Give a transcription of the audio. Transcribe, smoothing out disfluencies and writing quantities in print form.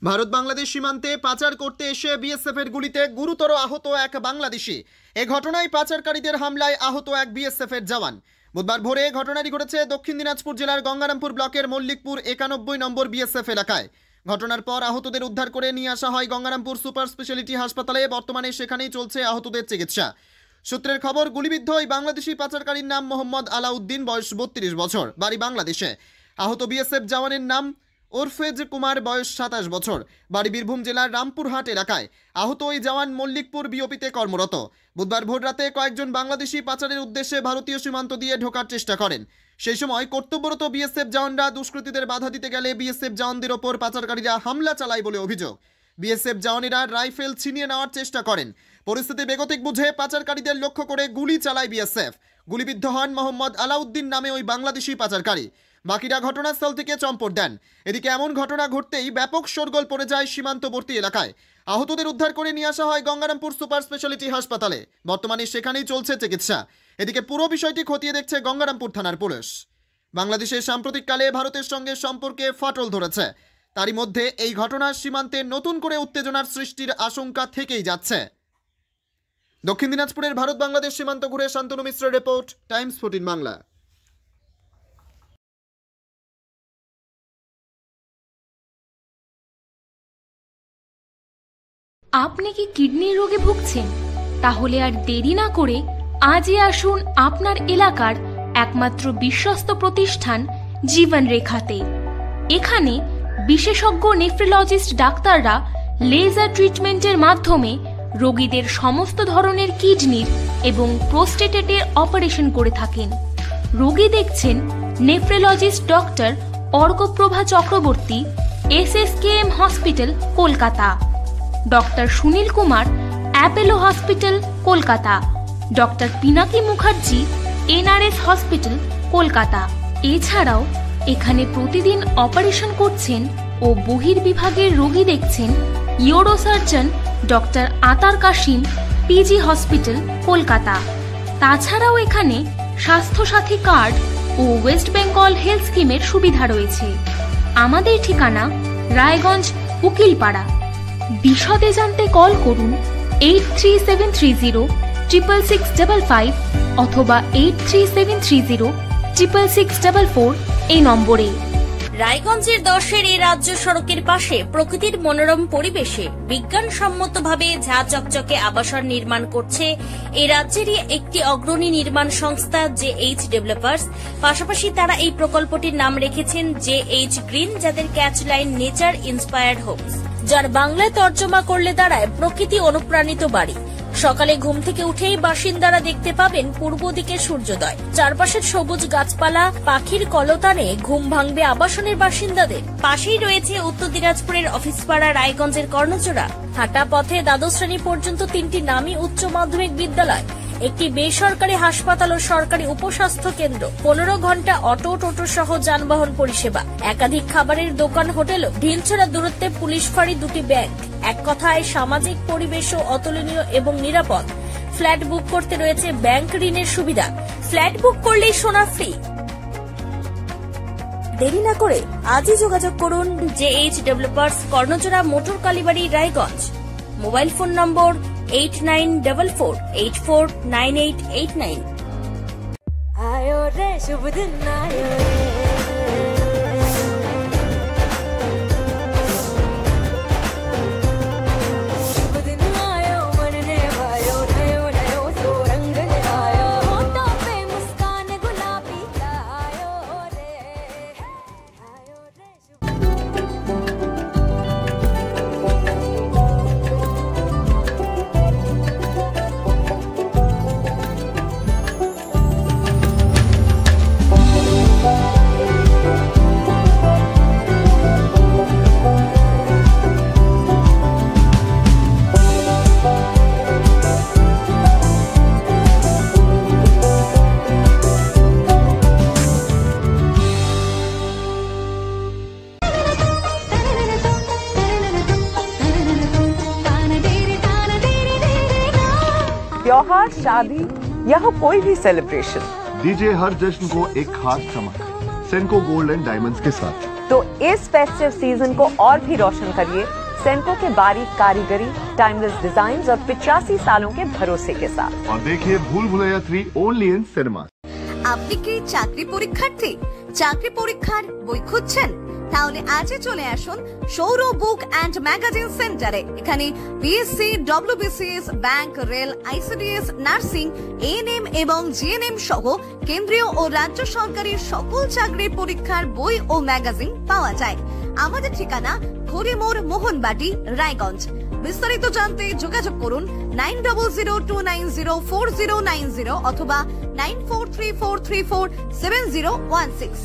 ভারত বাংলাদেশ সীমান্তে পাচার করতে এসে বিএসএফের গুলিতে গুরুতর আহত এক বাংলাদেশি। এ ঘটনায় পাচারকারীদের হামলায় আহত এক বিএসএফের জওয়ান। বুধবার ভোরে ঘটনাটি ঘটেছে দক্ষিণ দিনাজপুর জেলার গঙ্গারামপুর ব্লকের মল্লিকপুর 91 নম্বর বিএসএফ এলাকায়। ঘটনার পর আহতদের উদ্ধার করে নিয়ে আসা হয় গঙ্গারামপুর সুপার স্পেশালিটি হাসপাতালে। বর্তমানে সেখানেই চলছে আহতদের চিকিৎসা। সূত্রের খবর, গুলিবিদ্ধ ওই বাংলাদেশি পাচারকারীর নাম মোহাম্মদ আলাউদ্দিন, বয়স 32 বছর, বাড়ি বাংলাদেশে। আহত বিএসএফ জওয়ানের নাম ওরফেজ কুমার, বয়স 27 বছর, বাড়ি বীরভূম জেলার রামপুরহাট এলাকায়। আহত ওই জওয়ান মল্লিকপুর বিওপিতে কর্মরত। বুধবার ভোর রাতে কয়েকজন বাংলাদেশি পাচারের উদ্দেশ্যে ভারতীয় সীমান্ত দিয়ে ঢোকার চেষ্টা করেন। সেই সময় কর্তব্যরত বিএসএফ জওয়ানরা দুষ্কৃতীদের বাধা দিতে গেলে বিএসএফ জওয়ানদের ওপর পাচারকারীরা হামলা চালায় বলে অভিযোগ। বিএসএফ জওয়ানেরা রাইফেল ছিনিয়ে নেওয়ার চেষ্টা করেন। পরিস্থিতি বেগতিক বুঝে পাচারকারীদের লক্ষ্য করে গুলি চালায় বিএসএফ। গুলিবিদ্ধ হন মোহাম্মদ আলাউদ্দিন নামে ওই বাংলাদেশি পাচারকারী। বাকিরা ঘটনাস্থল থেকে চম্পট দেন। এদিকে এমন ঘটনা ঘটতেই ব্যাপক শোরগোল পড়ে যায় সীমান্তবর্তী এলাকায়। আহতদের উদ্ধার করে নিয়ে আসা হয় গঙ্গারামপুর সুপার স্পেশালিটি হাসপাতালে। বর্তমানে সেখানেই চলছে চিকিৎসা। এদিকে পুরো বিষয়টি খতিয়ে দেখছে গঙ্গারামপুর থানার পুলিশ। বাংলাদেশের সাম্প্রতিককালে ভারতের সঙ্গে সম্পর্কে ফাটল ধরেছে। তারই মধ্যে এই ঘটনা সীমান্তে নতুন করে উত্তেজনার সৃষ্টির আশঙ্কা থেকেই যাচ্ছে। দক্ষিণ দিনাজপুরের ভারত বাংলাদেশ সীমান্ত ঘুরে শান্তনু মিশ্রের রিপোর্ট, টাইমস 14 বাংলা। আপনি কি কিডনির রোগে ভুগছেন? তাহলে আর দেরি না করে আজই আসুন আপনার এলাকার একমাত্র বিশ্বস্ত প্রতিষ্ঠান জীবন রেখাতে। এখানে বিশেষজ্ঞ নেফ্রোলজিস্ট ডাক্তাররা লেজার ট্রিটমেন্টের মাধ্যমে রোগীদের সমস্ত ধরনের কিডনির এবং প্রোস্টেটের অপারেশন করে থাকেন। রোগী দেখছেন nephrologist doctor Arkaprava Chakraborty, SSKM hospital, Kolkata. Doctor Sunil Kumar, Apollo hospital, Kolkata. Doctor Pinaki Mukherjee, NRS hospital, Kolkata. এছাড়াও এখানে প্রতিদিন অপারেশন করছেন ও বহির্বিভাগের রোগী দেখছেন ইউরোসার্জন ডক্টর আতার কাশিম, PG হসপিটাল, কলকাতা। তাছাড়াও এখানে স্বাস্থ্যসাথী কার্ড ও ওয়েস্ট বেঙ্গল হেলথ স্কিমের সুবিধা রয়েছে। আমাদের ঠিকানা রায়গঞ্জ, উকিলপাড়া। বিশদে জানতে কল করুন 8373066655 অথবা 8373066644 এই নম্বরে। রায়গঞ্জের 10-এর এই রাজ্য সড়কের পাশে প্রকৃতির মনোরম পরিবেশে বিজ্ঞানসম্মতভাবে ঝা চকচকে আবাসন নির্মাণ করছে এই রাজ্যেরই একটি অগ্রণী নির্মাণ সংস্থা JH ডেভেলপার্স। পাশাপাশি তারা এই প্রকল্পটির নাম রেখেছেন JH গ্রিন, যাদের catch line nature inspired homes, যার বাংলায় তর্জমা করলে দাঁড়ায় প্রকৃতি অনুপ্রাণিত বাড়ি। সকালে ঘুম থেকে উঠেই বাসিন্দারা দেখতে পাবেন পূর্ব দিকে সূর্যোদয়। চারপাশের সবুজ গাছপালা, পাখির কলতানে ঘুম ভাঙবে আবাসনের বাসিন্দাদের। পাশেই রয়েছে উত্তর দিনাজপুরের অফিসপাড়া রায়গঞ্জের কর্ণচূড়া। হাঁটা পথে দ্বাদশ শ্রেণী পর্যন্ত 3টি নামী উচ্চ মাধ্যমিক বিদ্যালয়, একটি বেসরকারি হাসপাতাল ও সরকারি উপস্বাস্থ্য কেন্দ্র, 15 ঘন্টা অটো, টোটো সহ যানবাহন পরিষেবা, একাধিক খাবারের দোকান, হোটেল, ঢিলছড়া দূরত্বে পুলিশ ফাঁড়ি, 2টি ব্যাংক। এক কথায় সামাজিক পরিবেশও অতুলনীয় এবং নিরাপদ। ফ্ল্যাট বুক করতে রয়েছে ব্যাংক ঋণের সুবিধা। ফ্ল্যাট বুক করলেই সোনা ফ্রি। দেরি না করে আজই যোগাযোগ করুন JH developers, Karnachura, motor Kalibari, Raiganj. Mobile phone number 8944849889। आयो रे शुभ दिन आयो रे, शुभ दिन आयो मन ने भायो, नयो नयो सो रंग ले आयो, होठों पे मुस्कान गुलाबी आयो रे, आयो रे शुभ त्योहार, शादी या हो कोई भी सेलिब्रेशन, दीजिए हर जश्न को एक खास चमक सेंको गोल्ड एंड डायमंड्स के साथ। तो इस फेस्टिव सीजन को और भी रोशन करिए सेंको के बारीक कारीगरी, टाइमलेस डिजाइन और 85 सालों के भरोसे के साथ। और देखिए भूल भुलैया 3 ओनली इन सिनेमा। আপনি কি চাকরি পরীক্ষার্থী? চাকরি পরীক্ষার বই খুঁজছেন? তাহলে আজই চলে আসুন সৌর বুক অ্যান্ড ম্যাগাজিন সেন্টারে। এখানে BSc, WBCS, bank, rail, ICDS, nursing, ANM এবং জিএনএম সহ কেন্দ্রীয় ও রাজ্য সরকারের সকল চাকরির পরীক্ষার বই ও ম্যাগাজিন পাওয়া যায়। আমাদের ঠিকানা হরিমোড়, মোহনবাটি, রায়গঞ্জ। বিস্তারিত জানতে যোগাযোগ করুন 9002904090 অথবা 9434347016।